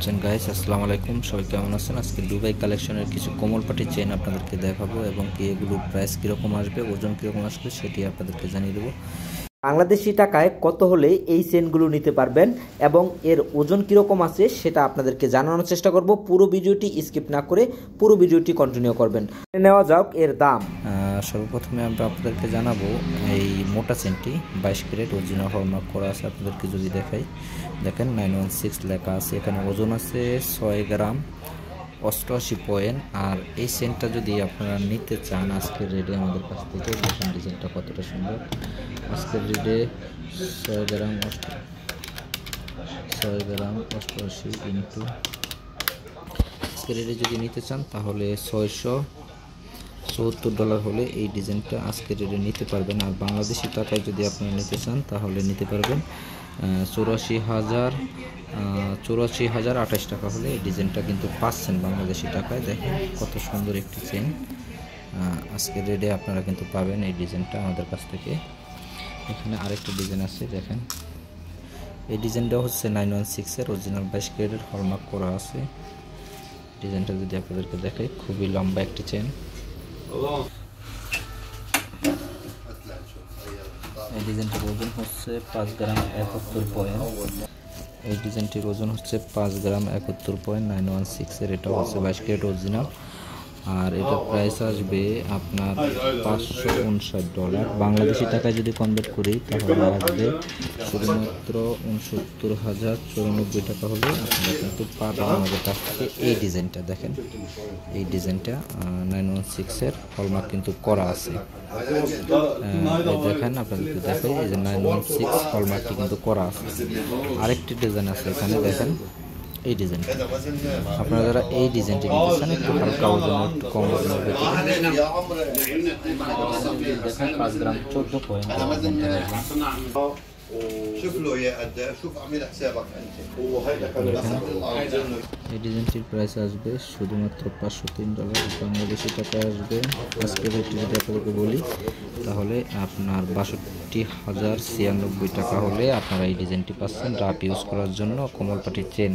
Guys, আসসালামু আলাইকুম। সবাই কেমন আছেন? আজকে দুবাই কালেকশনের কিছু কোমল পাটির চেইন আপনাদেরকে দেখাবো এবং কি এগুলোর প্রাইস কীরকম আসবে, ওজন কীরকম আসবে সেটি আপনাদেরকে জানিয়ে দেবো। বাংলাদেশি টাকায় কত হলে এই চেনগুলো নিতে পারবেন এবং এর ওজন কীরকম আছে সেটা আপনাদেরকে জানানোর চেষ্টা করব। পুরো ভিডিওটি স্কিপ না করে পুরো ভিডিওটি কন্টিনিউ করবেন। নেওয়া যাক এর দাম। সর্বপ্রথমে আমরা আপনাদেরকে জানাবো এই মোটা চেনটি 22 ক্যারেট অরিজিনাল হলমার্ক করা আছে। আপনাদেরকে যদি দেখাই, দেখেন 916 লেখা আছে। এখানে ওজন আছে 6 গ্রাম 88 পয়েন্ট। আর এই চেনটা যদি আপনারা নিতে চান আজকের রেটে আমাদের কাছ থেকে, দেখেন ডিজাইনটা কতটা সুন্দর। আজকের রেটে 6 গ্রাম 88 ইন্টু আজকের রেটে যদি নিতে চান তাহলে $674 হলে এই ডিজাইনটা আজকের রেটে নিতে পারবেন। আর বাংলাদেশি টাকায় যদি আপনারা নিতে চান তাহলে নিতে পারবেন 84,028 টাকা হলে এই ডিজাইনটা কিন্তু পাচ্ছেন বাংলাদেশি টাকায়। দেখেন কত সুন্দর একটি চেন আজকের রেটে আপনারা কিন্তু পাবেন এই ডিজাইনটা আমাদের কাছ থেকে। এখানে আরেকটা ডিজাইন আছে, দেখেন এই ডিজাইনটা হচ্ছে 916 অরিজিনাল 22 ক্যারেটের হলমার্ক করা আছে। ডিজাইনটা যদি আপনাদেরকে দেখাই, খুবই লম্বা একটি চেন। এই ডিজাইনটির ওজন হচ্ছে 5 গ্রাম 71 পয়েন্ট। এই ডিজাইনটির ওজন হচ্ছে 5 গ্রাম 71 পয়েন্ট 916 এর। এটা হচ্ছে 22 ক্যারেট অরিজিনাল। আর এটার প্রাইস আসবে আপনার $559। বাংলাদেশি টাকায় যদি কনভার্ট করি তাহলে আসবে শুধুমাত্র 69,094 টাকা হলে আপনারা কিন্তু পাবেন আমাদের কাছ থেকে এই ডিজাইনটা। দেখেন এই ডিজাইনটা 916 এর হলমার্ক কিন্তু করা আছে। দেখেন আপনাদেরকে দেখাই, এই যে 916 হলমার্কটি কিন্তু করা আছে। আরেকটি ডিজাইন আছে এখানে, দেখেন এই ডিজাইনটা। আপনারা যারা এই ডিজাইনটি নিতে চান একটু হালকা ওজন, একটু কম ওজনের ভিতরে, দেখেন 5 গ্রাম 14 পয়েন্ট। এই ডিজাইনটির প্রাইস আসবে শুধুমাত্র $503। বাংলাদেশি টাকায় আসবে আজকের রেটটি যদি আপনাদেরকে বলি তাহলে আপনার 62,096 টাকা হলে আপনারা এই ডিজাইনটি পাচ্ছেন রাফ ইউজ করার জন্য কোমল পাটির চেন।